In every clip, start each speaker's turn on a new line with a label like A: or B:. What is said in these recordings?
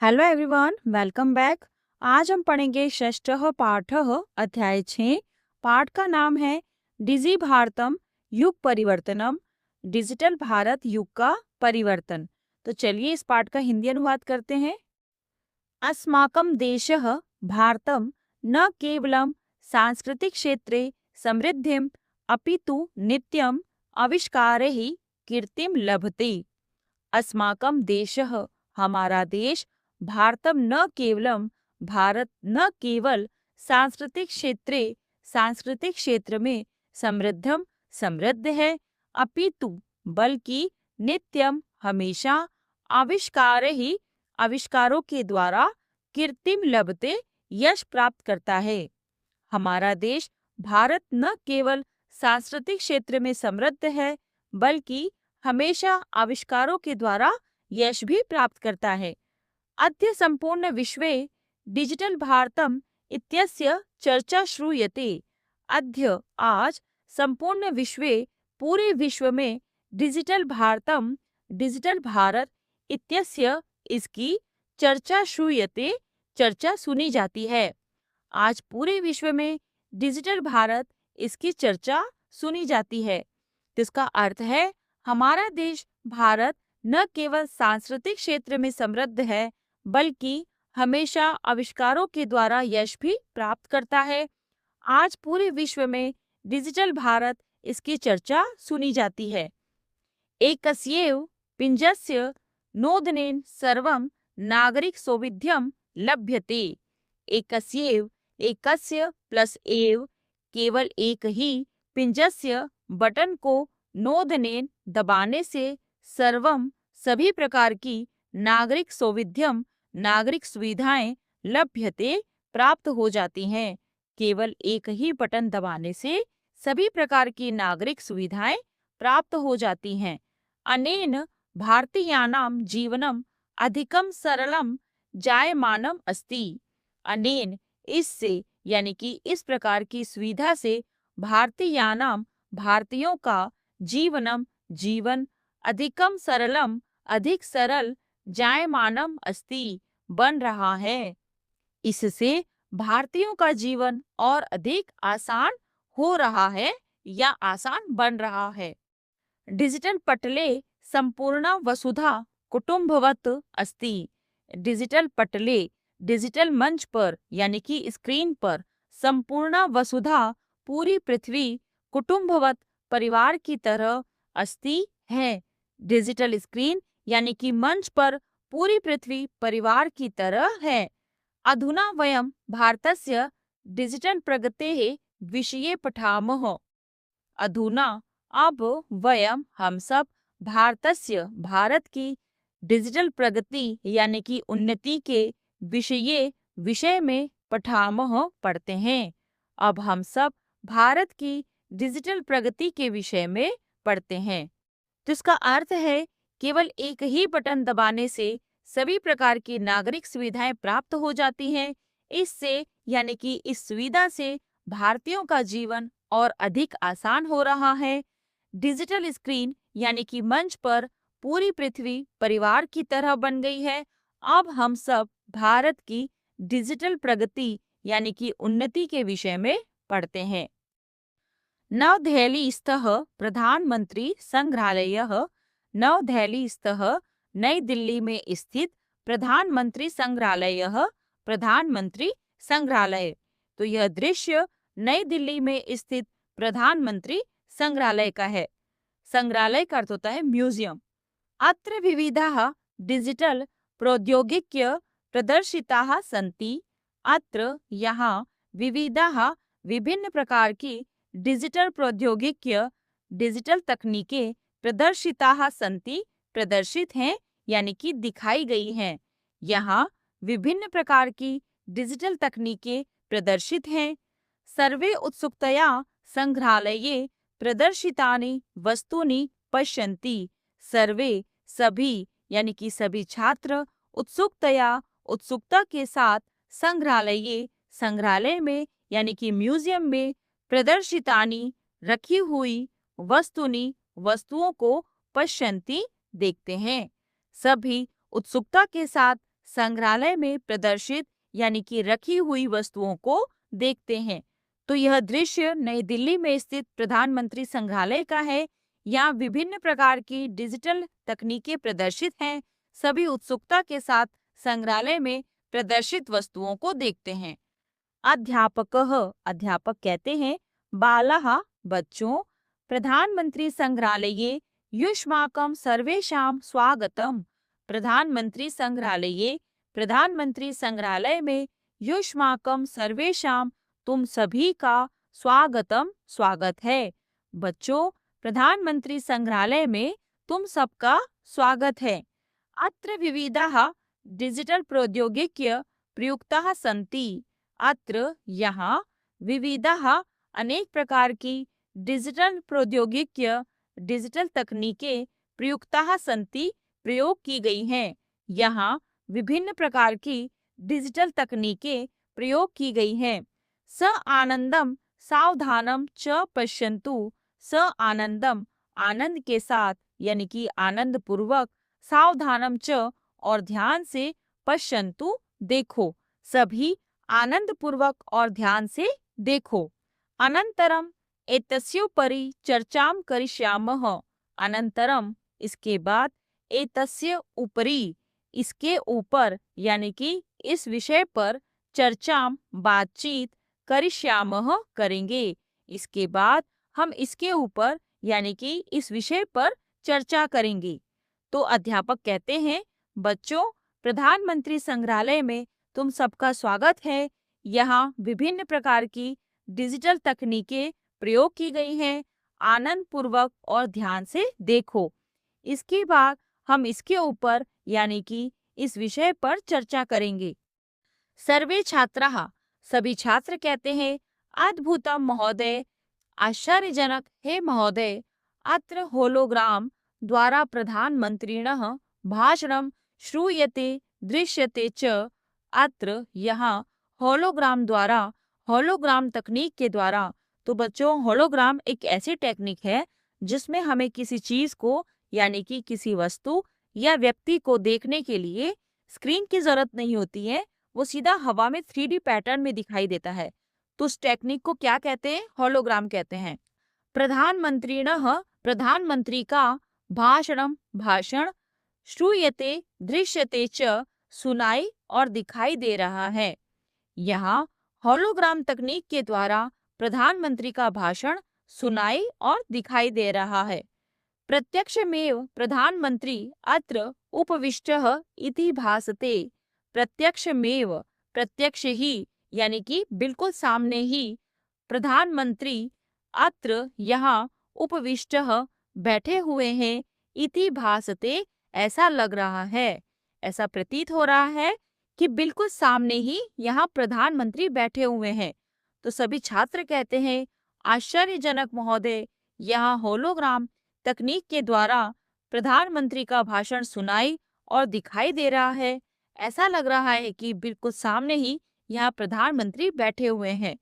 A: Hello everyone, welcome back. आज हम पढ़ेंगे षष्ठः पाठः अध्याय 6। पाठ का नाम है डिजि भारतम युग परिवर्तनम, डिजिटल भारत युग का परिवर्तन। तो चलिए इस पाठ का हिंदी अनुवाद करते हैं। अस्माकं देशः भारतं न केवलं सांस्कृतिक क्षेत्रे समृद्धिम् अपितु नित्यम् आविष्कारैः कीर्तिं लभते। अस्माकं देशः, हमारा देश, भारतम न केवलम, भारत न केवल सांस्कृतिक क्षेत्र में समृद्धम समृद्ध है, अपितु बल्कि नित्यम हमेशा आविष्कारों के द्वारा कीर्तिम लभते यश प्राप्त करता है। हमारा देश भारत न केवल सांस्कृतिक क्षेत्र में समृद्ध है बल्कि हमेशा आविष्कारों के द्वारा यश भी प्राप्त करता है। अद्य संपूर्ण विश्वे डिजिटल भारतम इत्यस्य चर्चा श्रूयते। अद्य आज संपूर्ण विश्वे पूरे विश्व में डिजिटल भारत इत्यस्य इसकी चर्चा श्रूयते, चर्चा सुनी जाती है। आज पूरे विश्व में डिजिटल भारत इसकी चर्चा सुनी जाती है। तो इसका अर्थ है हमारा देश भारत न केवल सांस्कृतिक क्षेत्र में समृद्ध है बल्कि हमेशा आविष्कारों के द्वारा यश भी प्राप्त करता है। आज पूरे विश्व में डिजिटल भारत इसकी चर्चा सुनी जाती है। एकस्यैव पिञ्जस्य नोदनेन सर्वं नागरिक सौविध्यं लभ्यते। एकस्यैव, एकस्य प्लस एव, केवल एक ही, पिंजस्य बटन को नोदनेन दबाने से सर्वम सभी प्रकार की नागरिक सौविध्यम नागरिक सुविधाएं लभ्यते प्राप्त हो जाती हैं। केवल एक ही बटन दबाने से सभी प्रकार की नागरिक सुविधाएं प्राप्त हो जाती हैं। अनेन भारतीयानां जीवनम अधिकम सरलम जायमानम अस्ति। अनेन, इससे, यानी कि इस प्रकार की सुविधा से भारतीयानाम भारतीयों का जीवन अधिकम सरलम अधिक सरल जायमानम अस्ति बन रहा है। इससे भारतीयों का जीवन और अधिक आसान हो रहा है या आसान बन रहा है। डिजिटल पटले संपूर्ण वसुधा कुटुंबवत अस्ति। डिजिटल पटले, डिजिटल मंच पर यानी कि स्क्रीन पर, संपूर्ण वसुधा पूरी पृथ्वी, कुटुंबवत परिवार की तरह, अस्ति है। डिजिटल स्क्रीन यानी कि मंच पर पूरी पृथ्वी परिवार की तरह है। अधुना वयं भारतस्य डिजिटल प्रगतेः विषये पठामः। अधुना, अब, वयम हम सब, भारत की डिजिटल प्रगति यानी कि उन्नति के विषय में पठामः पढ़ते हैं। अब हम सब भारत की डिजिटल प्रगति के विषय में पढ़ते हैं। तो इसका अर्थ है केवल एक ही बटन दबाने से सभी प्रकार की नागरिक सुविधाएं प्राप्त हो जाती हैं। इससे, यानी कि इस सुविधा से भारतीयों का जीवन और अधिक आसान हो रहा है। डिजिटल स्क्रीन यानी कि मंच पर पूरी पृथ्वी परिवार की तरह बन गई है। अब हम सब भारत की डिजिटल प्रगति यानी कि उन्नति के विषय में पढ़ते हैं। नवदेहलीस्थः प्रधानमंत्री संग्रहालयः। नवदेहलीस्थः, नई दिल्ली में स्थित, प्रधानमंत्री संग्रहालयः, प्रधानमंत्री संग्रहालय। तो यह दृश्य नई दिल्ली में स्थित प्रधानमंत्री संग्रहालय का है। संग्रहालय का अर्थ होता है म्यूजियम। अत्र विविधाः डिजिटल प्रौद्योगिक्य प्रदर्शिताः सन्ति। अत्र, यहाँ, विविधाः विभिन्न प्रकार की डिजिटल प्रौद्योगिक्य डिजिटल तकनीकें प्रदर्शिताः सन्ति प्रदर्शित हैं यानी कि दिखाई गई हैं। यहाँ विभिन्न प्रकार की डिजिटल तकनीकें प्रदर्शित हैं। सर्वे उत्सुकतया संग्रहालये प्रदर्शितानि वस्तूनि पश्यन्ति। सर्वे, सभी, यानी कि सभी छात्र, उत्सुकता के साथ, संग्रहालय में यानी कि म्यूजियम में, प्रदर्शितानि रखी हुई, वस्तुओं को, पश्यन्ति देखते हैं। सभी उत्सुकता के साथ संग्रहालय में प्रदर्शित यानी कि रखी हुई वस्तुओं को देखते हैं। तो यह दृश्य नई दिल्ली में स्थित प्रधानमंत्री संग्रहालय का है। यहाँ विभिन्न प्रकार की डिजिटल तकनीकें प्रदर्शित हैं। सभी उत्सुकता के साथ संग्रहालय में प्रदर्शित वस्तुओं को देखते हैं। अध्यापकः अध्यापक कहते हैं बालः बच्चों, प्रधानमंत्री संग्रहालये युष्माकं सर्वेषां स्वागतम्। प्रधानमंत्री संग्रहालय में युष्माकं सर्वेषां तुम सभी का स्वागतम स्वागत है। बच्चों, प्रधानमंत्री संग्रहालय में तुम सबका स्वागत है। अत्र विविधाः डिजिटल प्रौद्योगिक्य प्रयुक्ताः सन्ति। अत्र यहाँ विविधाः अनेक प्रकार की डिजिटल प्रौद्योगिक्य डिजिटल तकनीकें प्रयुक्ताः सन्ति प्रयोग की गई हैं। यहाँ विभिन्न प्रकार की डिजिटल तकनीकें प्रयोग की गई हैं। स आनंदम सावधानम च पश्यन्तु। स आनंदम आनंद के साथ यानी कि आनंद पूर्वक, सावधानम च और ध्यान से, पश्यन्तु देखो, सभी आनंद पूर्वक और ध्यान से देखो। अनंतरम एतस्योपरि चर्चाम करिष्यामः। अनंतरम इसके बाद, एतस्य ऊपरी इसके ऊपर यानी कि इस विषय पर, चर्चाम बातचीत, करिष्यामः करेंगे। इसके बाद हम इसके ऊपर यानी कि इस विषय पर चर्चा करेंगे। तो अध्यापक कहते हैं बच्चों, प्रधानमंत्री संग्रहालय में तुम सबका स्वागत है। यहाँ विभिन्न प्रकार की डिजिटल तकनीकें प्रयोग की गई हैं। आनंद पूर्वक और ध्यान से देखो। इसके बाद हम इसके ऊपर यानी कि इस विषय पर चर्चा करेंगे। सर्वे छात्राः सभी छात्र कहते हैं अद्भुतम महोदय, आश्चर्यजनक है महोदय। अत्र होलोग्राम द्वारा प्रधानमंत्रिणः भाषणं श्रूयते दृश्यते च। अत्र यहाँ होलोग्राम तकनीक के द्वारा। तो बच्चों, होलोग्राम एक ऐसी टेक्निक है जिसमें हमें किसी चीज को यानी कि किसी वस्तु या व्यक्ति को देखने के लिए स्क्रीन की जरूरत नहीं होती है, वो सीधा हवा में 3D पैटर्न में दिखाई देता है। तो उस टेक्निक को क्या कहते हैं? होलोग्राम कहते हैं। प्रधानमंत्रिणः प्रधानमंत्री का भाषण श्रूयते दृश्यते च सुनाई और दिखाई दे रहा है। यहाँ होलोग्राम तकनीक के द्वारा प्रधानमंत्री का भाषण सुनाई और दिखाई दे रहा है। प्रत्यक्षमेव प्रधानमंत्री अत्र उपविष्टः इति भासते। प्रत्यक्षमेव प्रत्यक्ष ही यानी कि बिल्कुल सामने ही, प्रधानमंत्री अत्र यहाँ उपविष्टः बैठे हुए हैं, इति भासते ऐसा लग रहा है, ऐसा प्रतीत हो रहा है कि बिल्कुल सामने ही यहाँ प्रधानमंत्री बैठे हुए हैं। तो सभी छात्र कहते हैं आश्चर्यजनक महोदय, यहाँ होलोग्राम तकनीक के द्वारा प्रधानमंत्री का भाषण सुनाई और दिखाई दे रहा है। ऐसा लग रहा है कि बिल्कुल सामने ही यहाँ प्रधानमंत्री बैठे हुए हैं।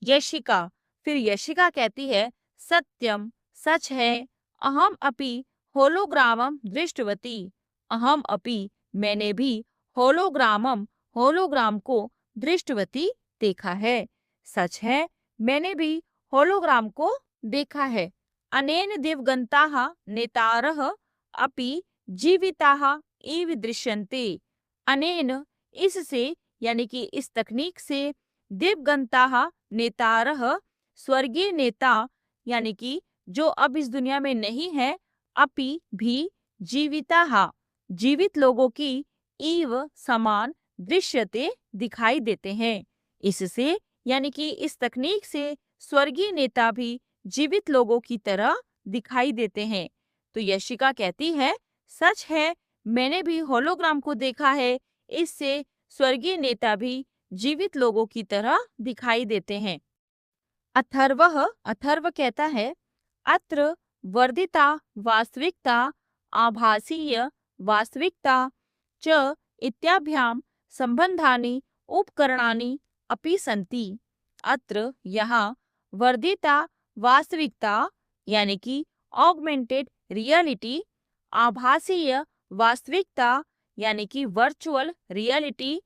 A: यशिका फिर यशिका कहती है सत्यम सच है, अहम अपि होलोग्रामम दृष्टवती। अहम अपि मैंने भी होलोग्राम को दृष्टवती देखा है। सच है, मैंने भी होलोग्राम को देखा है। अनेन दिवगंताः नेतारः अपि जीविताः इव दृश्यन्ते। अनेन इससे यानी कि इस तकनीक से, दिवगंताः नेतारः स्वर्गीय नेता यानी कि जो अब इस दुनिया में नहीं है, अपि भी, जीविताः जीवित लोगों की, इव समान, दृश्यते दिखाई देते हैं। इससे यानी कि इस तकनीक से स्वर्गीय नेता भी जीवित लोगों की तरह दिखाई देते हैं। तो यशिका कहती है सच है, मैंने भी होलोग्राम को देखा है, इससे स्वर्गीय नेता भी जीवित लोगों की तरह दिखाई देते हैं। अथर्व कहता है अत्र वर्धिता वास्तविकता आभासीय वास्तविकता च इत्याभ्याम संबंधानि उपकरणानि अपि सन्ति। अत्र यहाँ वर्धिता वास्तविकता यानी कि ऑगमेंटेड रियलिटी, आभासीय वास्तविकता यानी कि वर्चुअल रियलिटी,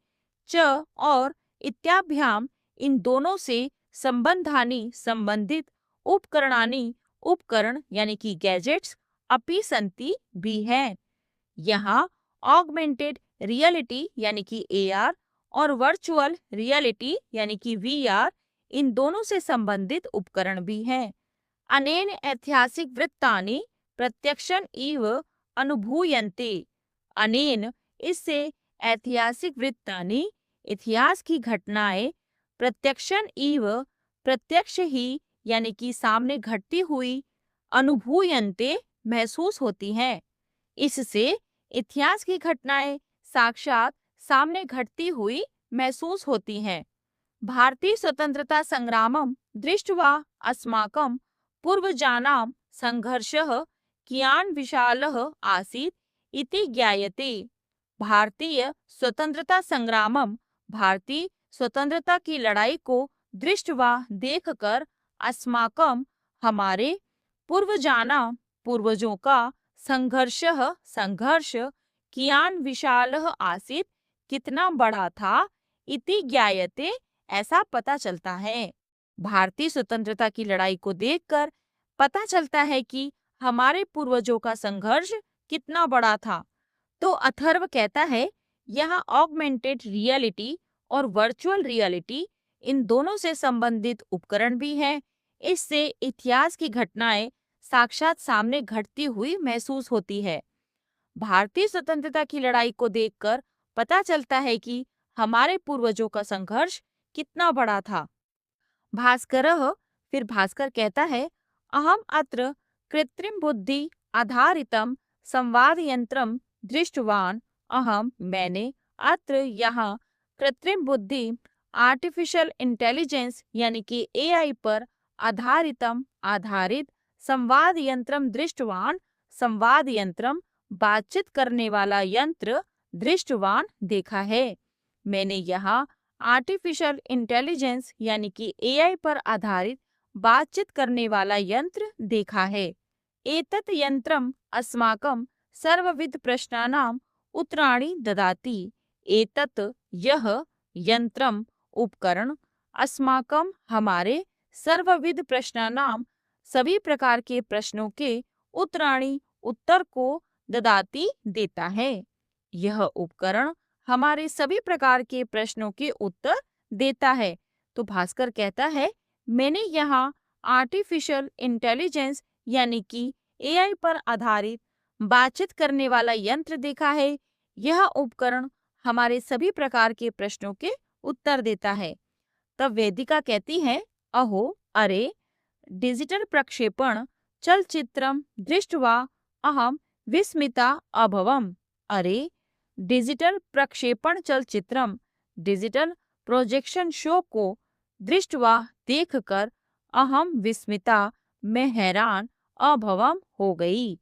A: च और इत्याभ्याम इन दोनों से संबंधानी संबंधित उपकरणानि उपकरण यानी कि गैजेट्स अपि संति भी हैं। यहाँ ऑगमेंटेड रियलिटी यानी कि एआर और वर्चुअल रियलिटी यानी कि वीआर इन दोनों से संबंधित उपकरण भी हैं। अनेन ऐतिहासिक वृत्तानि प्रत्यक्षन इव अनुभूयन्ते। अनेन इससे ऐतिहासिक वृत्तानि इतिहास की घटनाएं प्रत्यक्षन इव प्रत्यक्ष ही यानी कि सामने घटती हुई अनुभूयन्ते महसूस होती हैं। इससे इतिहास की घटनाएं साक्षात सामने घटती हुई महसूस होती हैं। भारतीय स्वतंत्रता संग्रामं दृष्ट्वा अस्माकं पूर्वजानां संघर्षः कियान् विशालः आसीत् इति ज्ञायते। भारतीय स्वतंत्रता संग्रामम भारतीय स्वतंत्रता की लड़ाई को दृष्ट्वा देखकर अस्माकं हमारे पूर्वजानां पूर्वजों का संघर्षः संघर्ष कियान् विशालः आसीत् कितना बड़ा था, इति ज्ञायते ऐसा पता चलता है। भारतीय स्वतंत्रता की लड़ाई को देखकर पता चलता है कि हमारे पूर्वजों का संघर्ष कितना बड़ा था। तो अथर्व कहता है यहाँ ऑगमेंटेड रियलिटी और वर्चुअल रियलिटी इन दोनों से संबंधित उपकरण भी हैं। इससे इतिहास की घटनाएं साक्षात सामने घटती हुई महसूस होती है। भारतीय स्वतंत्रता की लड़ाई को देखकर पता चलता है कि हमारे पूर्वजों का संघर्ष कितना बड़ा था। भास्करः फिर भास्कर कहता है अहम अत्र कृत्रिम बुद्धि आधारितम संवाद यंत्रम दृष्टवान। अहम मैंने अत्र यहाँ कृत्रिम बुद्धि आर्टिफिशियल इंटेलिजेंस यानी कि एआई पर आधारितम आधारित संवाद यंत्रम दृष्टवान संवाद यंत्रम बातचीत करने वाला यंत्र दृष्टवान देखा है। मैंने यहाँ आर्टिफिशियल इंटेलिजेंस यानी कि एआई पर आधारित बातचीत करने वाला यंत्र देखा है। एतत् यंत्रम अस्माकं सर्वविध प्रश्नानाम उत्तराणि ददाति। एतत् यह यंत्रम उपकरण अस्माकं हमारे सर्वविध प्रश्नानाम सभी प्रकार के प्रश्नों के उत्तराणि उत्तर को ददाति देता है। यह उपकरण हमारे सभी प्रकार के प्रश्नों के उत्तर देता है। तो भास्कर कहता है मैंने यहाँ आर्टिफिशियल इंटेलिजेंस यानी कि एआई पर आधारित बातचीत करने वाला यंत्र देखा है। यह उपकरण हमारे सभी प्रकार के प्रश्नों के उत्तर देता है। तब वेदिका कहती है अहो अरे डिजिटल प्रक्षेपण चलचित्रम दृष्ट्वा अहम विस्मिता अभवम। अरे डिजिटल प्रक्षेपण चलचित्रम डिजिटल प्रोजेक्शन शो को दृष्ट्वा देखकर अहम विस्मिता मैं हैरान अभवम हो गई।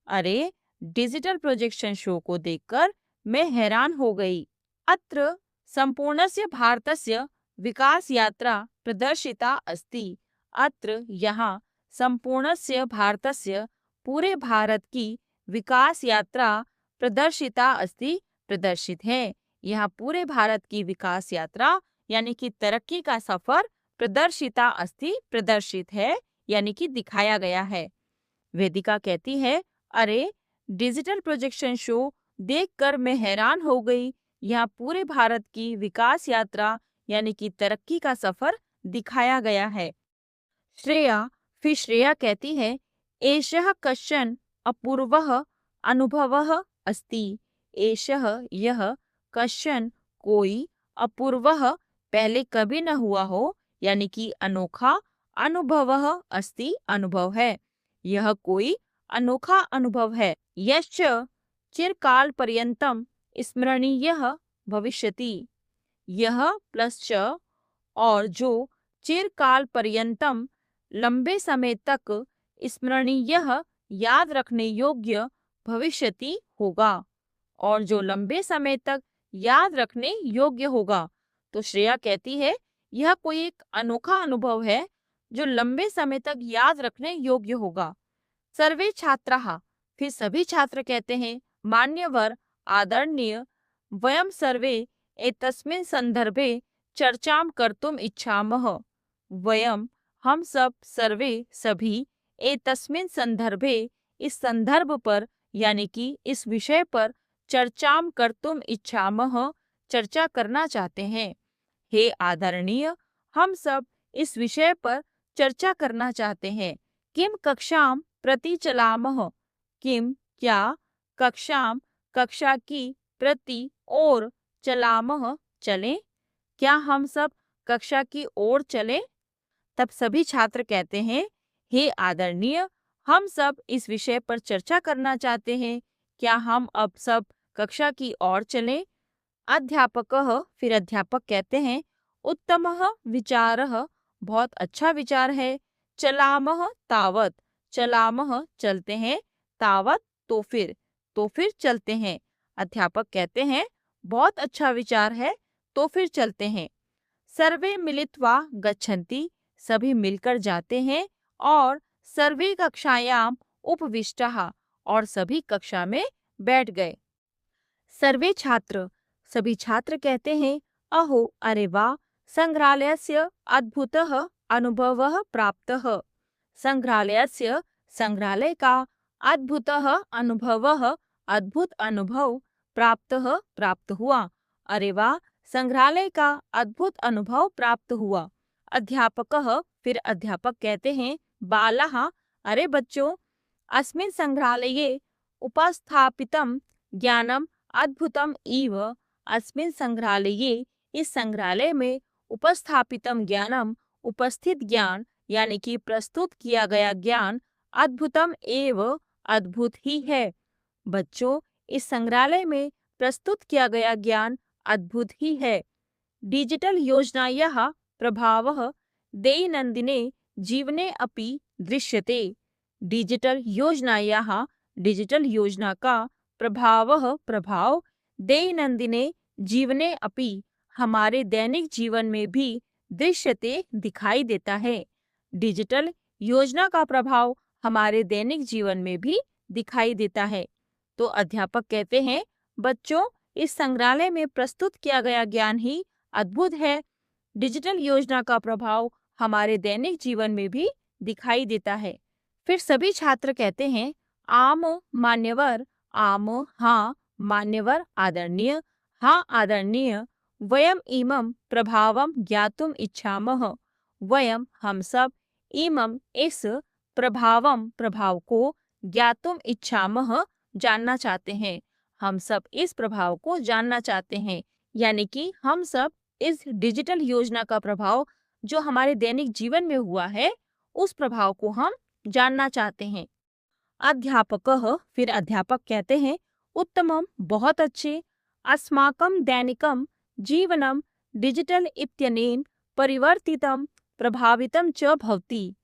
A: अरे डिजिटल प्रोजेक्शन शो को देखकर मैं हैरान हो गई। अत्र संपूर्णस्य भारतस्य विकास यात्रा प्रदर्शिता अस्ति। अत्र यहाँ संपूर्णस्य भारतस्य पूरे भारत की विकास यात्रा प्रदर्शिता अस्ति प्रदर्शित है। यहाँ पूरे भारत की विकास यात्रा यानी कि तरक्की का सफर प्रदर्शिता अस्ति प्रदर्शित है यानी कि दिखाया गया है। वेदिका कहती है अरे डिजिटल प्रोजेक्शन शो देखकर मैं हैरान हो गई। यहाँ पूरे भारत की विकास यात्रा यानी कि तरक्की का सफर दिखाया गया है। श्रेया फिर श्रेया कहती है एषः कश्चन अपूर्वः अनुभवः अस्ति। एषः यह कश्चन कोई अपूर्वः पहले कभी न हुआ हो यानी कि अनोखा अनुभवः अस्ति अनुभव है। यह कोई अनोखा अनुभव है। यश्च चिरकाल पर्यंतम स्मरणीयः भविष्यति। यह प्लस च और जो चिरकाल पर्यंतम लंबे समय तक स्मरणीयः याद रखने योग्य भविष्यति होगा और जो लंबे समय तक याद रखने योग्य होगा। तो श्रेया कहती है यह कोई एक अनोखा अनुभव है जो लंबे समय तक याद रखने योग्य होगा। सर्वे छात्राः फिर सभी छात्र कहते हैं मान्यवर आदरणीय, वयं सर्वे एतस्मिन् संदर्भे चर्चां कर्तुम् इच्छामः। वयं, हम सब, सर्वे, सभी, एतस्मिन् संदर्भे, इस संदर्भ पर यानी कि इस विषय पर, चर्चां कर्तुम् इच्छामः, चर्चा करना चाहते हैं। हे आदरणीय, हम सब इस विषय पर चर्चा करना चाहते हैं। किम कक्षां प्रति चलामः, किम क्या, कक्षां कक्षा की, प्रति और, चलामः चलें, क्या हम सब कक्षा की ओर चलें? तब सभी छात्र कहते हैं, हे आदरणीय, हम सब इस विषय पर चर्चा करना चाहते हैं, क्या हम अब सब कक्षा की ओर चलें? अध्यापकः, फिर अध्यापक कहते हैं, उत्तमः विचारः, बहुत अच्छा विचार है। चलामः तावत्, चलामः चलते हैं, तावत् तो फिर चलते हैं। अध्यापक कहते हैं, बहुत अच्छा विचार है, तो फिर चलते हैं। सर्वे मिलित्वा गच्छन्ति, सभी मिलकर जाते हैं। और सर्वे कक्षायाम उपविष्टाः, और सभी कक्षा में बैठ गए। सर्वे छात्र, सभी छात्र कहते हैं, अहो, अरे वाह, संग्रहालयस्य अद्भुतः अनुभवः प्राप्तः। संग्रहालयस्य, संग्रहालय का, अद्भुतः अनुभवः, अद्भुत अनुभव, प्राप्तः प्राप्त हुआ। अरे वाह, संग्रहालय का अद्भुत अनुभव प्राप्त हुआ। अध्यापकः, फिर अध्यापक कहते हैं, बालाः, अरे बच्चों, अस्मिन् संग्रहालये उपस्थापितं ज्ञानम अद्भुतम इव, अस्मिन् संग्रहालये, इस संग्रहालय में, उपस्थापितम ज्ञानम, उपस्थित ज्ञान यानी कि प्रस्तुत किया गया ज्ञान, अद्भुतम एव, अद्भुत ही है। बच्चों, इस संग्रहालय में प्रस्तुत किया गया ज्ञान अद्भुत ही है। डिजिटल योजनायाः प्रभावः दैनन्दिने जीवने अपि दृश्यते। डिजिटल योजनायाः, डिजिटल योजना का, प्रभावः प्रभाव, दैनन्दिने जीवने अपि, हमारे दैनिक जीवन में भी, दृश्यते दिखाई देता है। डिजिटल योजना का प्रभाव हमारे दैनिक जीवन में भी दिखाई देता है। तो अध्यापक कहते हैं, बच्चों, इस संग्रहालय में प्रस्तुत किया गया ज्ञान ही अद्भुत है। डिजिटल योजना का प्रभाव हमारे दैनिक जीवन में भी दिखाई देता है। फिर सभी छात्र कहते हैं, आम मान्यवर, आम हाँ, मान्यवर आदरणीय, हाँ आदरणीय, वयम इमं प्रभावम ज्ञातुम इच्छामः, वयम हम सब, इमं इस, प्रभावम प्रभाव को, ज्ञातुम इच्छामः जानना चाहते हैं। हम सब इस प्रभाव को जानना चाहते हैं, यानी कि हम सब इस डिजिटल योजना का प्रभाव जो हमारे दैनिक जीवन में हुआ है, उस प्रभाव को हम जानना चाहते हैं। अध्यापकः, फिर अध्यापक कहते हैं, उत्तमम, बहुत अच्छे, अस्माकं दैनिकं जीवनं डिजिटल इत्यनेन परिवर्तितं प्रभावितं च भवति।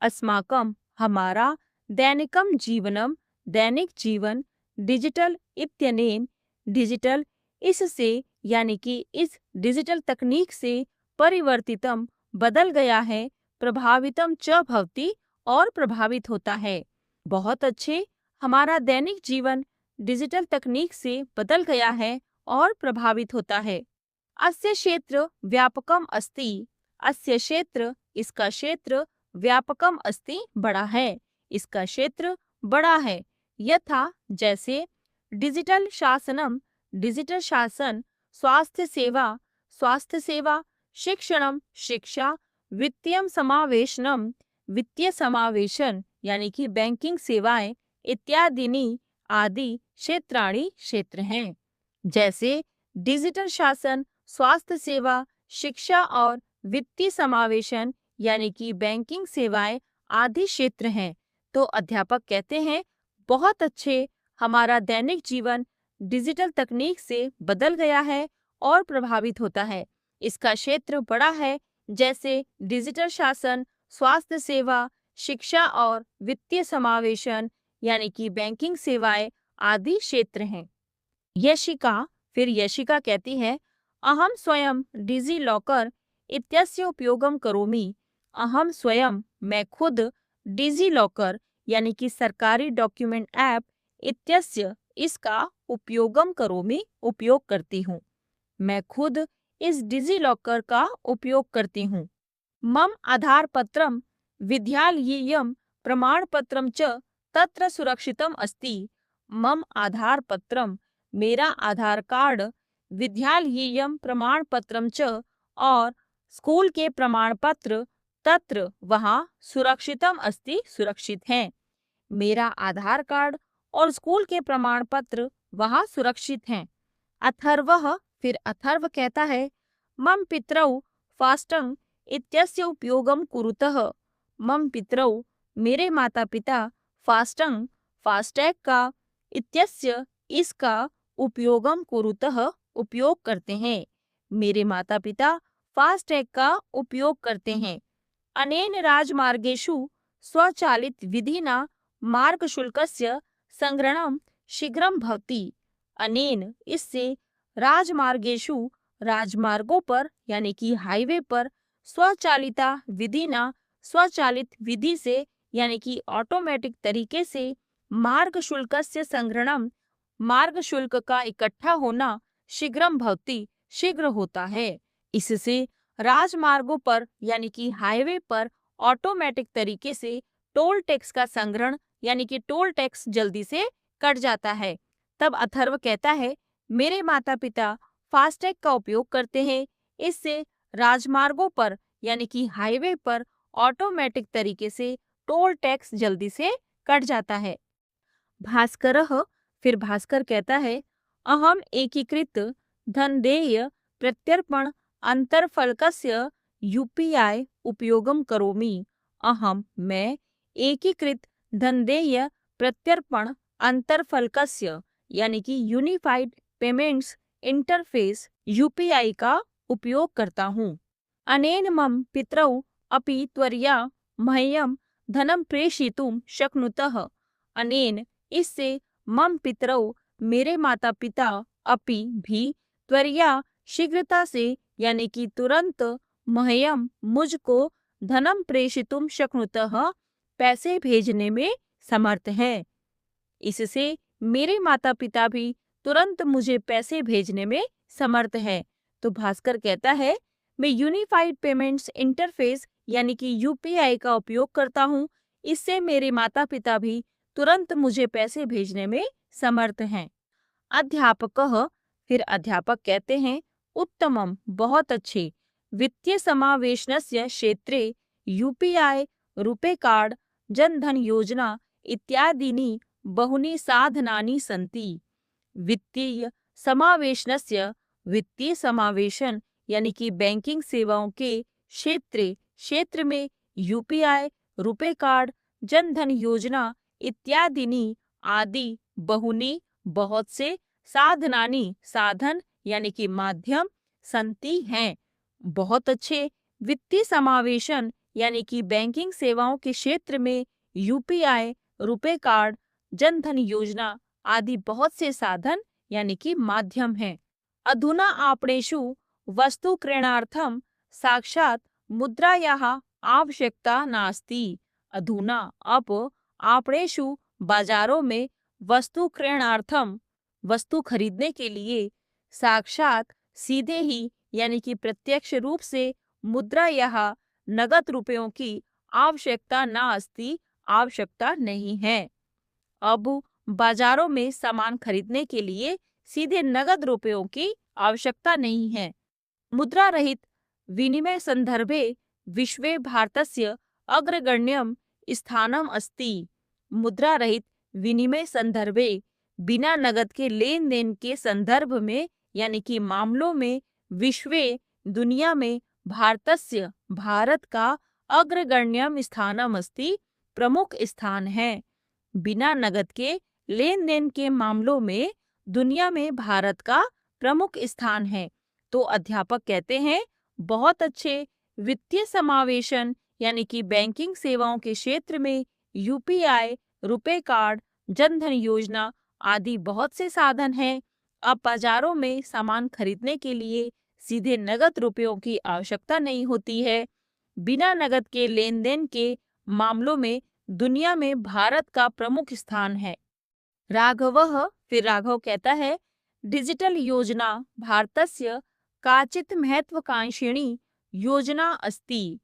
A: अस्माकं, हमारा, दैनिकं जीवनम, दैनिक जीवन, डिजिटल इत्यनेन, डिजिटल, इससे यानी कि इस डिजिटल तकनीक से, परिवर्तितम, बदल गया है, प्रभावितम च भवति, और प्रभावित होता है। बहुत अच्छे, हमारा दैनिक जीवन डिजिटल तकनीक से बदल गया है और प्रभावित होता है। अस्य क्षेत्र व्यापकम अस्ति, अस्य क्षेत्र, इसका क्षेत्र, व्यापकम अस्ति, बड़ा है, इसका क्षेत्र बड़ा है। यथा, जैसे, डिजिटल शासनम, डिजिटल शासन, स्वास्थ्य सेवा, स्वास्थ्य सेवा, शिक्षणम, शिक्षा, वित्तीयम समावेशनम, वित्तीय समावेशन यानी कि बैंकिंग सेवाएं, इत्यादिनी, आदि, क्षेत्राणि, क्षेत्र हैं। जैसे डिजिटल शासन, स्वास्थ्य सेवा, शिक्षा और वित्तीय समावेशन यानी कि बैंकिंग सेवाएं आदि क्षेत्र हैं। तो अध्यापक कहते हैं, बहुत अच्छे, हमारा दैनिक जीवन डिजिटल तकनीक से बदल गया है और प्रभावित होता है। इसका क्षेत्र बड़ा है, जैसे डिजिटल शासन, स्वास्थ्य सेवा, शिक्षा और वित्तीय समावेशन यानी कि बैंकिंग सेवाएं आदि क्षेत्र हैं। यशिका, फिर यशिका कहती है, अहम स्वयं डिजी लॉकर इत्यस्य उपयोगम करोमि। अहम स्वयं, मैं खुद, डिजी लॉकर यानी कि सरकारी डॉक्यूमेंट ऐप, इत्यस्य, इसका उपयोगम करोमि उपयोग करती हूँ। मैं खुद इस डिजी लॉकर का उपयोग करती हूँ। मम आधार पत्रम विद्यालयीयम प्रमाण पत्रम च तत्र सुरक्षितम अस्ति। मम आधार पत्रम मेरा आधार कार्ड, विद्यालयीयम प्रमाण पत्रम च और स्कूल के प्रमाण पत्र, तत्र वहाँ, सुरक्षितम अस्ति सुरक्षित हैं। मेरा आधार कार्ड और स्कूल के प्रमाण पत्र वहाँ सुरक्षित हैं। अथर्वः फिर अथर्व कहता है, मम पितरौ फास्टंग इत्यस्य उपयोगम कुरुतः। मम पितरौ मेरे माता पिता फास्टंग फास्टैग का इत्यस्य इसका उपयोगम कुरुतः उपयोग करते हैं। मेरे माता पिता फास्टैग का उपयोग करते हैं। अनेन राजमार्गेषु स्वचालित विधिना मार्ग शुल्कस्य संग्रहणम शीघ्रम भवति। अनेन इससे राजमार्गेषु राजमार्गों पर यानी कि हाईवे पर स्वचालिता विधिना स्वचालित विधि से यानी कि ऑटोमेटिक तरीके से मार्ग शुल्कस्य संग्रहणम मार्ग शुल्क का इकट्ठा होना शीघ्रम भवति शीघ्र होता है। इससे राजमार्गों पर यानी कि हाईवे पर ऑटोमेटिक तरीके से टोल टैक्स का संग्रहण यानी कि टोल टैक्स जल्दी से कट जाता है। तब अथर्व कहता है, मेरे माता पिता फास्टैग का उपयोग करते हैं। इससे राजमार्गों पर यानी कि हाईवे पर ऑटोमेटिक तरीके से टोल टैक्स जल्दी से कट जाता है। भास्करः फिर भास्कर कहता है, अहम एकीकृत धनदेय प्रत्यर्पण अंतरफलकस्य यूपीआई उपयोगम करोमि। अहम मैं एकीकृत धनदेय प्रत्यर्पण अंतरफलकस्य यानी कि यूनिफाइड पेमेंट्स इंटरफेस यूपीआई का उपयोग करता हूँ। अनेन मम पितरौ अपि त्वरया मह्यं धनं प्रेषयितुं शक्नुतः। अनेन इससे मम पितरौ मेरे माता पिता अपि भी त्वरया शीघ्रता से यानी कि तुरंत मह्यं मुझको धनम प्रेषितुम शक्नुतः पैसे भेजने में समर्थ हैं। इससे मेरे माता पिता भी तुरंत मुझे पैसे भेजने में समर्थ हैं। तो भास्कर कहता है, मैं यूनिफाइड पेमेंट्स इंटरफेस यानी कि यूपीआई का उपयोग करता हूँ। इससे मेरे माता पिता भी तुरंत मुझे पैसे भेजने में समर्थ हैं। अध्यापकः फिर अध्यापक कहते हैं, उत्तमम बहुत अच्छे, वित्तीय समावेशनस्य क्षेत्रे यूपीआई, रुपे कार्ड, जन धन योजना इत्यादीनि बहुनि साधनानि सन्ति। वित्तीय समावेशनस्य वित्तीय समावेशन यानी कि बैंकिंग सेवाओं के क्षेत्र में यूपीआई, रुपे कार्ड, जन धन योजना इत्यादि आदि बहुनी बहुत से साधनानी साधन यानी कि माध्यम संति हैं। बहुत अच्छे वित्तीय समावेशन यानी कि बैंकिंग सेवाओं के क्षेत्र में यूपीआई, रुपे कार्ड, जन धन योजना आदि बहुत से साधन यानी कि माध्यम हैं। अधुना आपणेषु वस्तु क्रयणार्थम साक्षात मुद्रायाः आवश्यकता नास्ति। अधुना अब आपणेषु बाजारों में वस्तु क्रयणार्थम वस्तु खरीदने के लिए साक्षात सीधे ही यानी कि प्रत्यक्ष रूप से मुद्रायाः नगद रुपयों की आवश्यकता नास्ति आवश्यकता नहीं है। अब बाजारों में सामान खरीदने के लिए सीधे नगद रुपयों की आवश्यकता नहीं है। मुद्रा रहित विनिमय संदर्भे विश्वे भारतस्य अग्रगण्यम स्थानम अस्ति। मुद्रा रहित विनिमय संदर्भे बिना नगद के लेन देन के संदर्भ में यानी कि मामलों में विश्वे दुनिया में भारतस्य भारत का अग्रगण्यम स्थानम अस्ति प्रमुख स्थान है। बिना नगद के लेन देन के मामलों में दुनिया में भारत का प्रमुख स्थान है। तो अध्यापक कहते हैं, बहुत अच्छे वित्तीय समावेशन यानी कि बैंकिंग सेवाओं के क्षेत्र में यूपीआई, रुपे कार्ड, जन धन योजना आदि बहुत से साधन हैं। अब बाजारों में सामान खरीदने के लिए सीधे नगद रुपयों की आवश्यकता नहीं होती है। बिना नगद के लेन देन के मामलों में दुनिया में भारत का प्रमुख स्थान है। राघवः फिर राघव कहता है डिजिटल योजना भारतस्य काचित् महत्वाकांक्षिणी योजना अस्ति।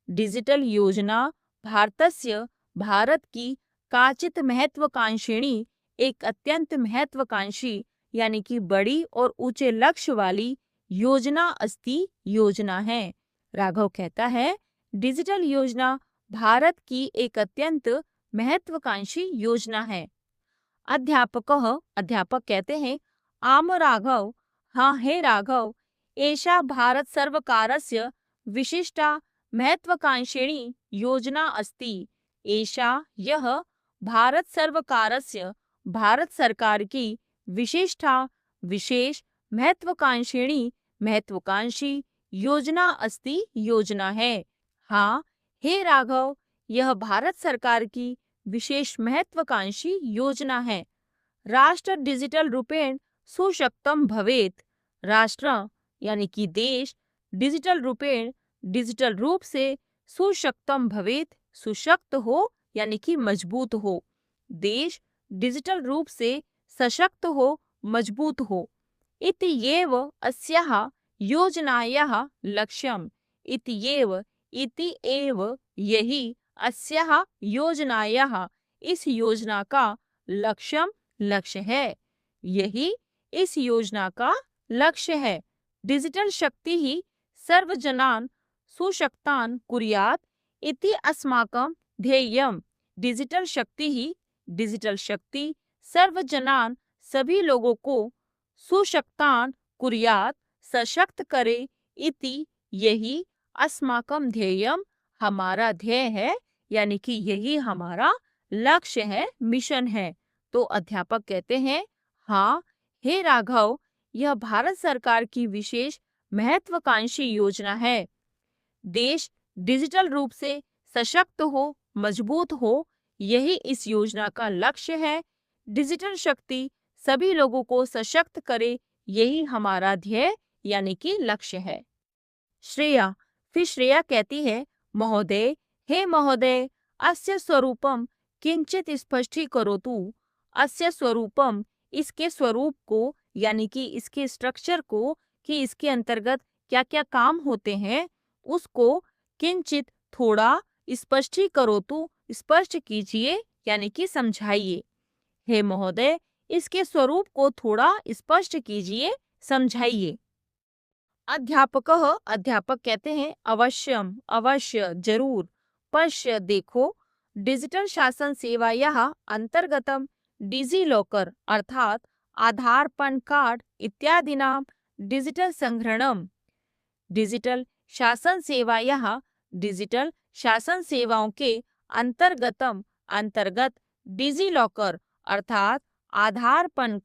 A: डिजिटल योजना भारतस्य भारत की काचित् महत्वाकांक्षिणी एक अत्यंत महत्वाकांक्षी यानी कि बड़ी और ऊंचे लक्ष्य वाली योजना अस्ति योजना है। राघव कहता है डिजिटल योजना भारत की एक अत्यंत महत्वाकांक्षी योजना है। अध्यापक कहते हैं आम राघव, हाँ हे राघव, एषा भारत सर्वकारस्य विशिष्टा महत्वाकांक्षिणी योजना अस्ति। एषा यह भारत सर्वकारस्य भारत सरकार की विशिष्टा विशेष महत्वाकांक्षिणी महत्वाकांक्षी योजना अस्ति योजना है। हाँ हे राघव, यह भारत सरकार की विशेष महत्वाकांक्षी योजना है। राष्ट्र डिजिटल रूपेण सुशक्तम भवेत। राष्ट्र यानी कि देश डिजिटल रूपेण डिजिटल रूप से सुशक्तम भवेत, सुशक्त हो यानी कि मजबूत हो। देश डिजिटल रूप से सशक्त हो, मजबूत हो। इत्येव अस्याः योजनायाः लक्ष्यम्। इति एव यही अस्याः योजनायाः इस योजना का लक्ष्य है। यही इस योजना का लक्ष्य है। डिजिटल शक्ति ही सर्वजनान् सुशक्तान् कुर्यात् इति अस्माकं ध्येयम्। डिजिटल शक्ति सर्वजनान् सभी लोगों को सुशक्तान् कुर्यात् सशक्त करे। इति यही अस्माकं ध्येयम् हमारा ध्येय है, यानी कि यही हमारा लक्ष्य है, मिशन है। तो अध्यापक कहते हैं हाँ हे राघव, यह भारत सरकार की विशेष महत्वाकांक्षी योजना है। देश डिजिटल रूप से सशक्त हो, मजबूत हो, यही इस योजना का लक्ष्य है। डिजिटल शक्ति सभी लोगों को सशक्त करे, यही हमारा ध्येय यानी कि लक्ष्य है। श्रेया कहती है महोदय, हे महोदय, अस्य स्वरूपम किंचित स्पष्टीकरोतु। अस्य स्वरूपम, इसके स्वरूप को यानी कि इसके स्ट्रक्चर को, कि इसके अंतर्गत क्या क्या काम होते हैं, उसको किंचित थोड़ा स्पष्टीकरोतु, स्पष्ट कीजिए यानी कि समझाइए। हे महोदय, इसके स्वरूप को थोड़ा स्पष्ट कीजिए, समझाइए। अध्यापक कहते हैं अवश्यम, अवश्य, जरूर। पश्य, देखो, डिजिटल शासन सेवायाः अंतर्गतम डिजी लॉकर अर्थात आधार, पैन कार्ड इत्यादिनां डिजिटल संग्रहणम। डिजिटल शासन सेवायाः डिजिटल शासन सेवाओं के अंतर्गत डिजी लॉकर अर्थात आधार, पैन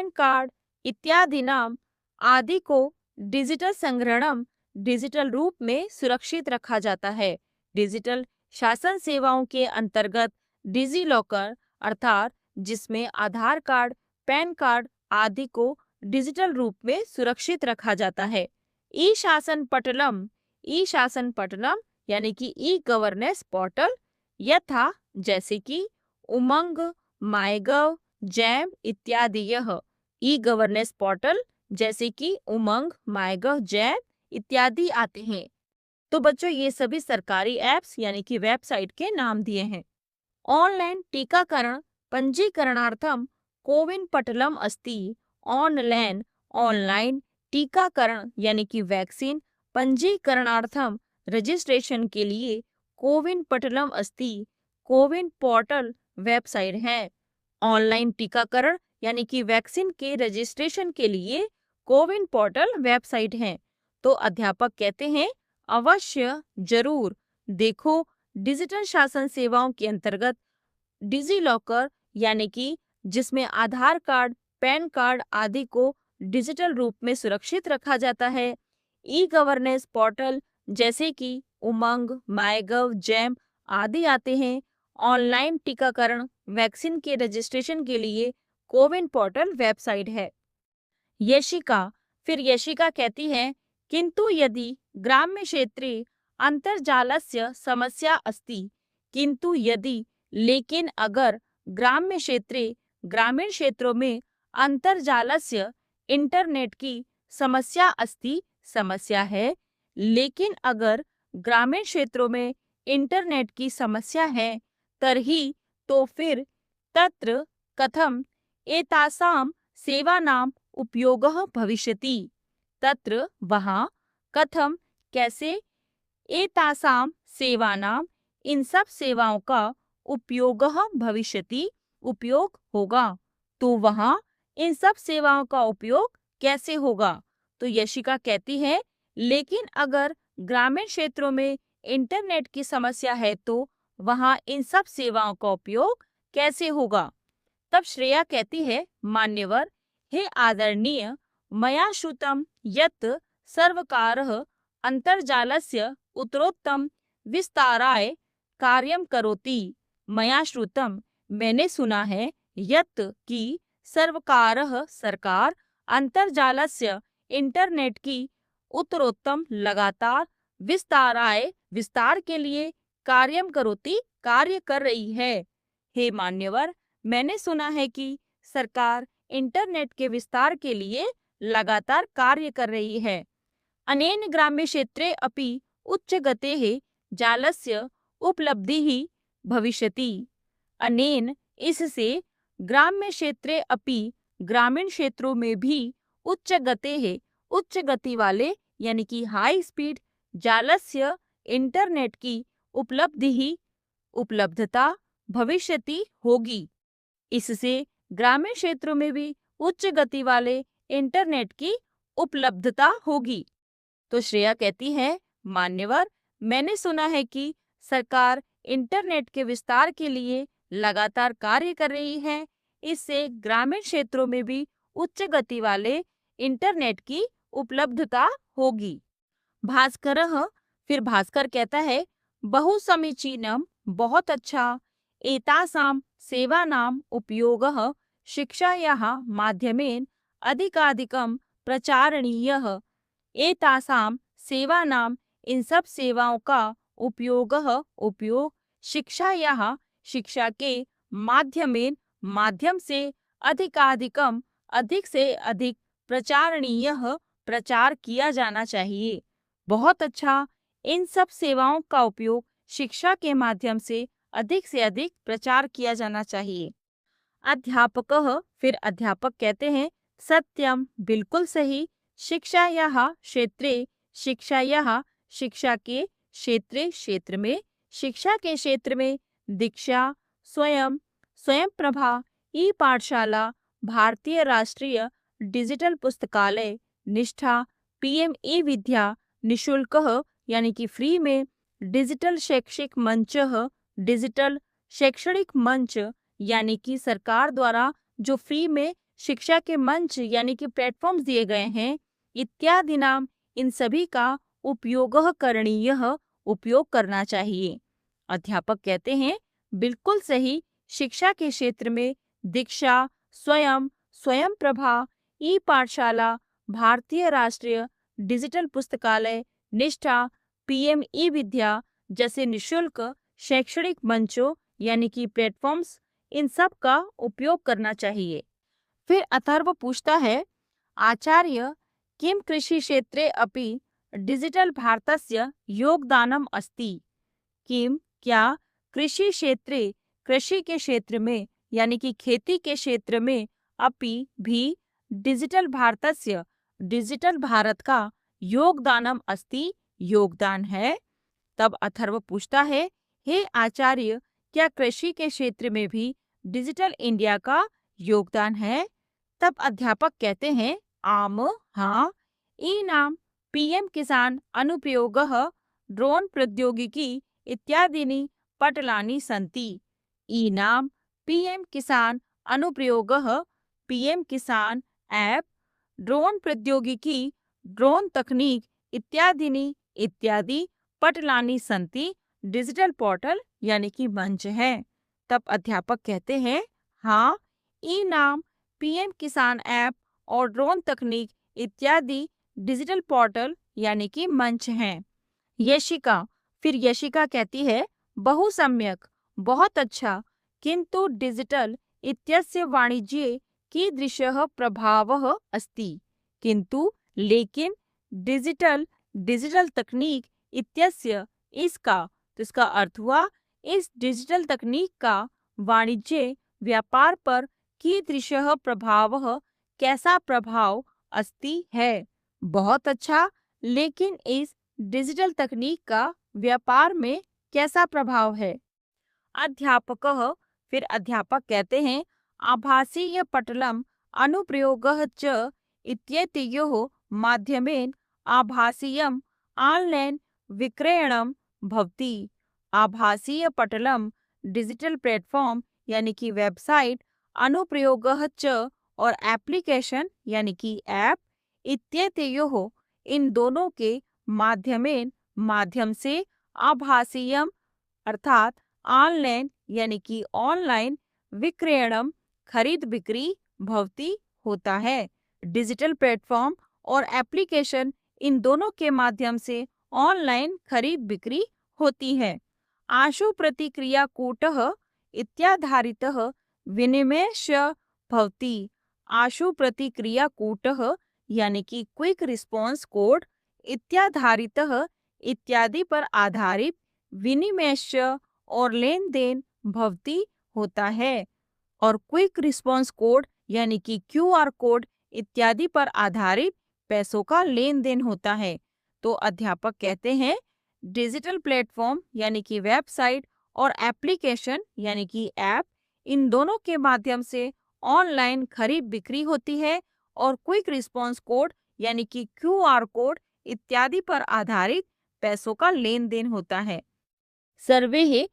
A: कार्ड इत्यादि नाम आदि को डिजिटल संग्रहणम डिजिटल रूप में सुरक्षित रखा जाता है। डिजिटल शासन सेवाओं के अंतर्गत डिजी लॉकर अर्थात जिसमें आधार कार्ड, पैन कार्ड आदि को डिजिटल रूप में सुरक्षित रखा जाता है। ई शासन पटलम यानी कि ई गवर्नेंस पोर्टल यथा जैसे कि उमंग, माईगव, जैम इत्यादि। यह ई गवर्नेंस पोर्टल जैसे कि उमंग, माईगव, जैम इत्यादि आते हैं। तो बच्चों ये सभी सरकारी ऐप्स यानी कि वेबसाइट के नाम दिए हैं। ऑनलाइन टीकाकरण पंजीकरणार्थम कोविन पटलम अस्ति। ऑनलाइन टीकाकरण यानी कि वैक्सीन पंजीकरणार्थम रजिस्ट्रेशन के लिए कोविन पटलम अस्ति, कोविन पोर्टल वेबसाइट है। ऑनलाइन टीकाकरण यानी कि वैक्सीन के रजिस्ट्रेशन के लिए कोविन पोर्टल वेबसाइट है। तो अध्यापक कहते हैं अवश्य, जरूर, देखो, डिजिटल शासन सेवाओं के अंतर्गत डिजी लॉकर यानी कि जिसमें आधार कार्ड, पैन कार्ड आदि को डिजिटल रूप में सुरक्षित रखा जाता है। ई गवर्नेंस पोर्टल जैसे कि उमंग, माईगव, जैम आदि आते हैं। ऑनलाइन टीकाकरण वैक्सीन के रजिस्ट्रेशन के लिए कोविन पोर्टल वेबसाइट है। यशिका कहती है किंतु यदि ग्राम्य क्षेत्रे अंतर्जालस्य समस्या अस्ति। किंतु यदि, लेकिन अगर ग्राम्य क्षेत्रे ग्रामीण क्षेत्रों में अंतर्जालस्य इंटरनेट की समस्या अस्ति समस्या है, लेकिन अगर ग्रामीण क्षेत्रों में इंटरनेट की समस्या है तर्हि तो फिर तत्र कथम एतासां सेवानां उपयोगः भविष्यति, तत्र वहाँ कथम कैसे एतासां सेवानां इन सब सेवाओं का उपयोगः भविष्यति उपयोग होगा, तो वहाँ इन सब सेवाओं का उपयोग कैसे होगा। तो यशिका कहती है लेकिन अगर ग्रामीण क्षेत्रों में इंटरनेट की समस्या है तो वहाँ इन सब सेवाओं का उपयोग कैसे होगा। तब श्रेया कहती है मान्यवर हे आदरणीय, मया श्रुतं यत् सर्वकारः अंतर्जालस्य उत्तरोत्तम विस्ताराय कार्यं करोति। मया श्रुतं मैंने सुना है यत् कि सर्वकारः सरकार अंतर्जालस्य इंटरनेट की उत्तरोत्तम लगातार विस्ताराय विस्तार के लिए कार्यं करोति कार्य कर रही है। हे मान्यवर, मैंने सुना है कि सरकार इंटरनेट के विस्तार के लिए लगातार कार्य कर रही है। अनेन ग्राम्य क्षेत्रे अपि उच्चगतेः जालस्य उपलब्धिः भविष्यति। अनेन इससे ग्राम्य क्षेत्रे अपि ग्रामीण क्षेत्रों में भी उच्चगतेः उच्च गति वाले यानी कि हाई स्पीड जालस्य इंटरनेट की उपलब्धि उपलब्धता भविष्यति होगी। इससे ग्रामीण क्षेत्रों में भी उच्च गति वाले इंटरनेट की उपलब्धता होगी। तो श्रेया कहती है मान्यवर, मैंने सुना है कि सरकार इंटरनेट के विस्तार के लिए लगातार कार्य कर रही है, इससे ग्रामीण क्षेत्रों में भी उच्च गति वाले इंटरनेट की उपलब्धता होगी। भास्करः फिर भास्कर कहता है बहु समीचीनम बहुत अच्छा, एतासां सेवानां उपयोगः शिक्षायाः माध्यमेन अधिकाधिकं प्रचारणीयः। एतासां सेवानां इन सब सेवाओं का उपयोग शिक्षायाः शिक्षा के माध्यमेन माध्यम से अधिकाधिकम अधिक से अधिक प्रचारणीयः प्रचार किया जाना चाहिए। बहुत अच्छा, इन सब सेवाओं का उपयोग शिक्षा के माध्यम से अधिक प्रचार किया जाना चाहिए। अध्यापकः फिर अध्यापक कहते हैं सत्यम बिल्कुल सही, शिक्षायाः क्षेत्रे शिक्षायाः शिक्षा के क्षेत्र में शिक्षा के क्षेत्र में दीक्षा स्वयं प्रभा ई पाठशाला भारतीय राष्ट्रीय डिजिटल पुस्तकालय निष्ठा पीएम ई विद्या निशुल्कः यानी कि फ्री में डिजिटल शैक्षणिक मंच यानी कि सरकार द्वारा जो फ्री में शिक्षा के मंच यानी कि प्लेटफॉर्म्स दिए गए हैं इत्यादि नाम इन सभी का उपयोगः करणीयः उपयोग करना चाहिए। अध्यापक कहते हैं बिल्कुल सही, शिक्षा के क्षेत्र में दीक्षा स्वयं प्रभा ई पाठशाला भारतीय राष्ट्रीय डिजिटल पुस्तकालय निष्ठा पीएम ई विद्या जैसे निशुल्क शैक्षणिक मंचों यानी कि प्लेटफॉर्म्स इन सब का उपयोग करना चाहिए। फिर अथर्व पूछता है आचार्य किम कृषि क्षेत्रे अपि डिजिटल भारतस्य योगदानम अस्ति। किम क्या कृषि के क्षेत्र में यानी कि खेती के क्षेत्र में अपि भी डिजिटल भारत का योगदानम अस्ति योगदान है। तब अथर्व पूछता है हे आचार्य क्या कृषि के क्षेत्र में भी डिजिटल इंडिया का योगदान है। तब अध्यापक कहते हैं आम हाँ, ईनाम पीएम किसान अनुप्रयोगः ड्रोन प्रौद्योगिकी इत्यादीनि पटलानि सन्ति। ईनाम पीएम किसान अनुप्रयोगः पीएम किसान ऐप ड्रोन प्रौद्योगिकी ड्रोन तकनीक इत्यादि पटलानि सन्ति डिजिटल पोर्टल यानी कि मंच है। तब अध्यापक कहते हैं हाँ, ई नाम पीएम किसान ऐप और ड्रोन तकनीक इत्यादि डिजिटल पोर्टल यानी कि मंच हैं। यशिका कहती है बहु सम्यक बहुत अच्छा, किन्तु डिजिटल इत्यस्य वाणिज्ये कीदृशः प्रभावः अस्ति। किन्तु लेकिन डिजिटल डिजिटल तकनीक इत्यस्य इसका, तो इसका अर्थ हुआ इस डिजिटल तकनीक का वाणिज्य व्यापार पर कीदृशः प्रभावः, कैसा प्रभाव अस्ति है। बहुत अच्छा, लेकिन इस डिजिटल तकनीक का व्यापार में कैसा प्रभाव है। अध्यापकः, फिर अध्यापक कहते हैं आभासीय पटलम अनुप्रयोगः च इत्येतयोः माध्यमेन आभासीयम् ऑनलाइन विक्रयणं भवति। आभासीय पटलम डिजिटल प्लेटफॉर्म यानी कि वेबसाइट, अनुप्रयोगः च और एप्लीकेशन यानी कि ऐप, इत्येतयोः इन दोनों के माध्यमेन माध्यम से आभासीयम अर्थात ऑनलाइन यानी कि ऑनलाइन विक्रयणम खरीद बिक्री भवती होता है। डिजिटल प्लेटफॉर्म और एप्लीकेशन इन दोनों के माध्यम से ऑनलाइन खरीद बिक्री होती है। आशु प्रतिक्रिया कूटः इत्याधारितः विनिमयश्च भवति। आशु प्रतिक्रिया कूटः यानी कि क्विक रिस्पॉन्स कोड, इत्याधारितः इत्यादि पर आधारित, विनिमयश्च और लेन देन भवती होता है। और क्विक रिस्पॉन्स कोड यानी कि क्यूआर कोड इत्यादि पर आधारित पैसों का लेन देन होता है। तो अध्यापक कहते हैं डिजिटल प्लेटफॉर्म यानी कि वेबसाइट और एप्लीकेशन यानी कि ऐप, इन दोनों के माध्यम से ऑनलाइन खरीद बिक्री होती है और क्विक रिस्पॉन्स कोड यानी कि क्यूआर कोड इत्यादि पर आधारित पैसों का लेन देन होता है। सर्वे है,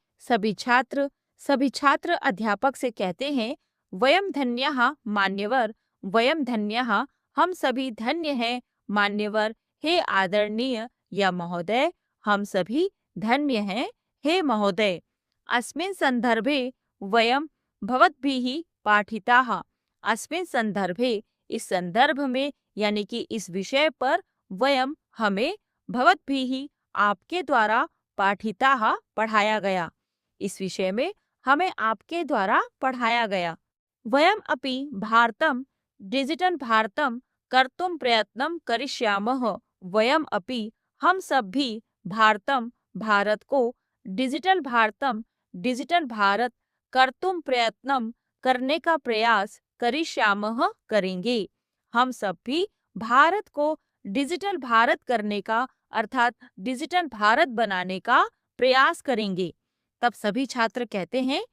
A: सभी छात्र अध्यापक से कहते हैं वयम धन्यः मान्यवर, वयम धन्यः हम सभी धन्य हैं, मान्यवर हे आदरणीय या महोदय हम सभी धन्य हैं, हे महोदय। अस्मिन् संदर्भे वयम भवद्भिः पाठिताः, अस्मिन् संदर्भे इस संदर्भ में यानी कि इस विषय पर, वयम हमें, भवद्भिः आपके द्वारा, पाठिताः पढ़ाया गया, इस विषय में हमें आपके द्वारा पढ़ाया गया। वयम अपि भारतम डिजिटल भारतम कर्तुम प्रयत्नं करिष्यामः, वयम अपि हम सब भी भारतम भारत को डिजिटल भारत कर्तुम प्रयत्नं करने का प्रयास करिष्यामः करेंगे। हम सब भी भारत को डिजिटल भारत करने का अर्थात डिजिटल भारत बनाने का प्रयास करेंगे। तब सभी छात्र कहते हैं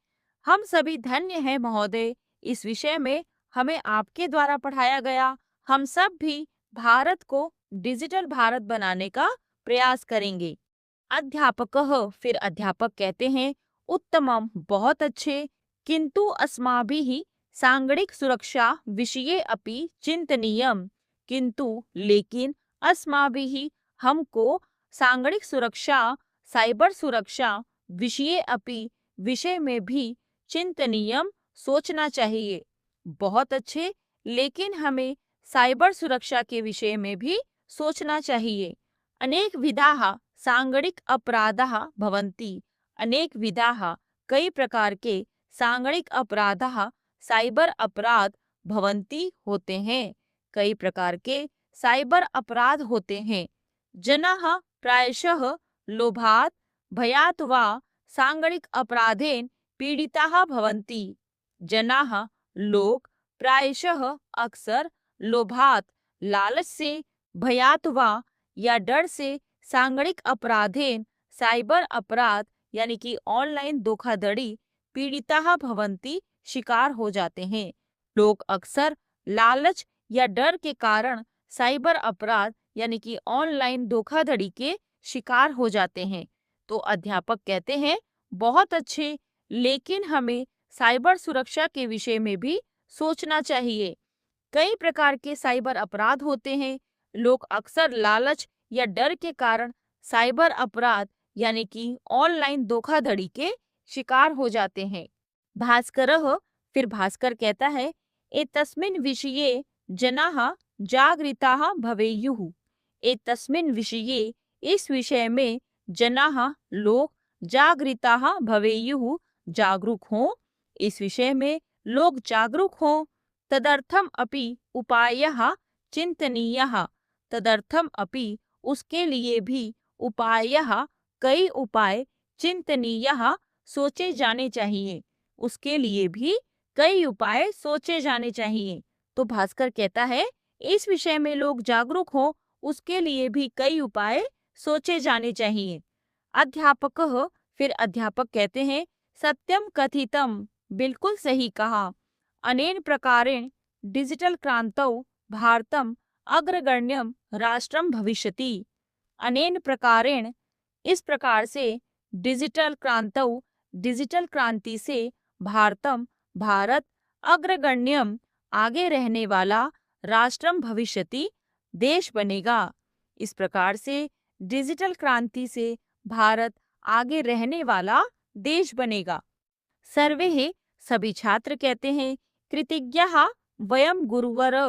A: हम सभी धन्य हैं महोदय, इस विषय में हमें आपके द्वारा पढ़ाया गया, हम सब भी भारत को डिजिटल भारत बनाने का प्रयास करेंगे। अध्यापकः, फिर अध्यापक कहते हैं उत्तमम बहुत अच्छे, किंतु अस्माभिः सांगणिक सुरक्षा विषये अपि चिंतनीयम, किंतु लेकिन अस्माभिः हमको सांगणिक सुरक्षा साइबर सुरक्षा विषये अपि विषय में भी चिंतनीयम सोचना चाहिए। बहुत अच्छे, लेकिन हमें साइबर सुरक्षा के विषय में भी सोचना चाहिए। अनेक विधाः सांगणिक अपराधाः भवन्ति, अनेक विधाः कई प्रकार के सांगणिक अपराधाः साइबर अपराध भवन्ति होते हैं, कई प्रकार के साइबर अपराध होते हैं। जनाः प्रायशः लोभात् भयात् वा सांगणिक अपराधेन पीड़िताः भवन्ति। जनाः लोग प्रायशः अक्सर लोभात् लालच से, भयात् वा या डर से सांगणिक अपराधेन साइबर अपराध यानी कि ऑनलाइन धोखाधड़ी पीड़िताः भवन्ति शिकार हो जाते हैं। लोग अक्सर लालच या डर के कारण साइबर अपराध यानी कि ऑनलाइन धोखाधड़ी के शिकार हो जाते हैं। तो अध्यापक कहते हैं बहुत अच्छे, लेकिन हमें साइबर सुरक्षा के विषय में भी सोचना चाहिए। कई प्रकार के साइबर अपराध होते हैं, लोग अक्सर लालच या डर के कारण साइबर अपराध यानी कि ऑनलाइन धोखाधड़ी के शिकार हो जाते हैं। भास्करः, फिर भास्कर कहता है एतस्मिन् विषये जनाः जागृताः भवेयुः, एतस्मिन् विषये इस विषय में जनाः लोग जागृताः भवेयुः जागरूक हों, इस विषय में लोग जागरूक हों। तदर्थम अपि उपायः चिंतनीयः। तदर्थम अपि उसके लिए भी उपायः कई उपाय चिंतनीयः सोचे जाने चाहिए। उसके लिए भी कई उपाय सोचे जाने चाहिए। तो भास्कर कहता है इस विषय में लोग जागरूक हो, उसके लिए भी कई उपाय सोचे जाने चाहिए। अध्यापक फिर अध्यापक कहते हैं सत्यम कथितम, बिल्कुल सही कहा। अनेन प्रकारेण डिजिटल क्रांतौ भारतम अग्रगण्यम राष्ट्रम भविष्यति। अनेन प्रकारेण, इस प्रकार से, डिजिटल क्रांतौ, डिजिटल क्रांति से, भारतम, भारत, अग्रगण्यम, आगे रहने वाला, राष्ट्रम भविष्यति, देश बनेगा। इस प्रकार से डिजिटल क्रांति से भारत आगे रहने वाला देश बनेगा। सर्वे, सभी छात्र कहते हैं कृतज्ञः वयम गुरुवर।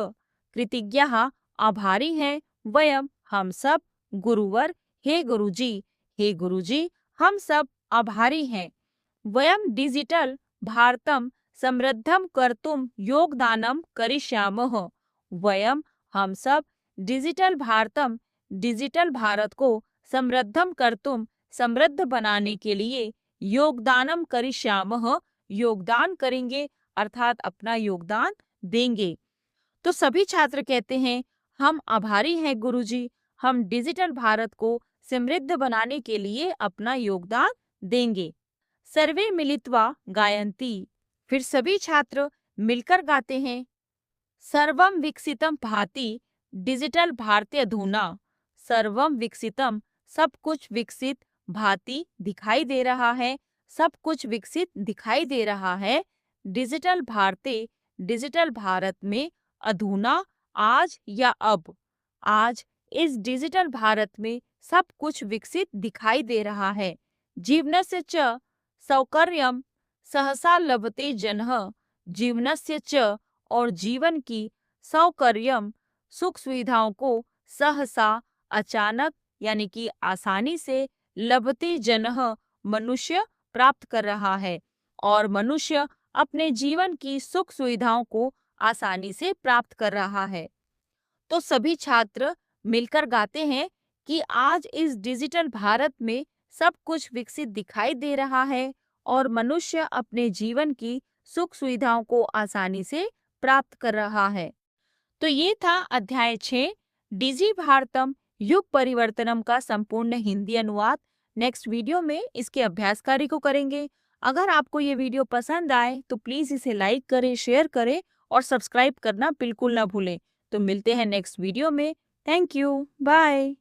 A: कृतज्ञः, आभारी हैं, वयम, हम सब, गुरुवर, हे गुरुजी, हे गुरुजी, हम सब आभारी हैं। वयम डिजिटल भारतम समृद्धम कर्तुम योगदानम करिष्यामः। वयम, हम सब, डिजिटल भारतम, डिजिटल भारत को समृद्धम कर्तुम, समृद्ध बनाने के लिए, योगदानम करिष्यामः, योगदान करेंगे, अर्थात अपना योगदान देंगे। तो सभी छात्र कहते हैं हम आभारी हैं गुरुजी, हम डिजिटल भारत को समृद्ध बनाने के लिए अपना योगदान देंगे। सर्वे मिलित्वा गायन्ति, फिर सभी छात्र मिलकर गाते हैं। सर्वम विकसितम भाति डिजिटल भारतीय अधुना। सर्वम विकसितम, सब कुछ विकसित, भांति, दिखाई दे रहा है, सब कुछ विकसित दिखाई दे रहा है। डिजिटल भारतीय, डिजिटल भारत में, अधुना, आज या अब, आज इस डिजिटल भारत में सब कुछ विकसित दिखाई दे रहा है। जीवनस्य च सौकर्यम सहसा लभते जनः। जीवनस्य च, और जीवन की, सौकर्यम, सुख सुविधाओं को, सहसा, अचानक, यानी कि आसानी से, लभते जनः, मनुष्य प्राप्त कर रहा है, और मनुष्य अपने जीवन की सुख सुविधाओं को आसानी से प्राप्त कर रहा है। तो सभी छात्र मिलकर गाते हैं कि आज इस डिजिटल भारत में सब कुछ विकसित दिखाई दे रहा है और मनुष्य अपने जीवन की सुख सुविधाओं को आसानी से प्राप्त कर रहा है। तो ये था अध्याय 6 डिजी भारतम युग परिवर्तनम का संपूर्ण हिंदी अनुवाद। नेक्स्ट वीडियो में इसके अभ्यास कार्य को करेंगे। अगर आपको ये वीडियो पसंद आए तो प्लीज इसे लाइक करें, शेयर करें और सब्सक्राइब करना बिल्कुल ना भूलें। तो मिलते हैं नेक्स्ट वीडियो में। Thank you, bye.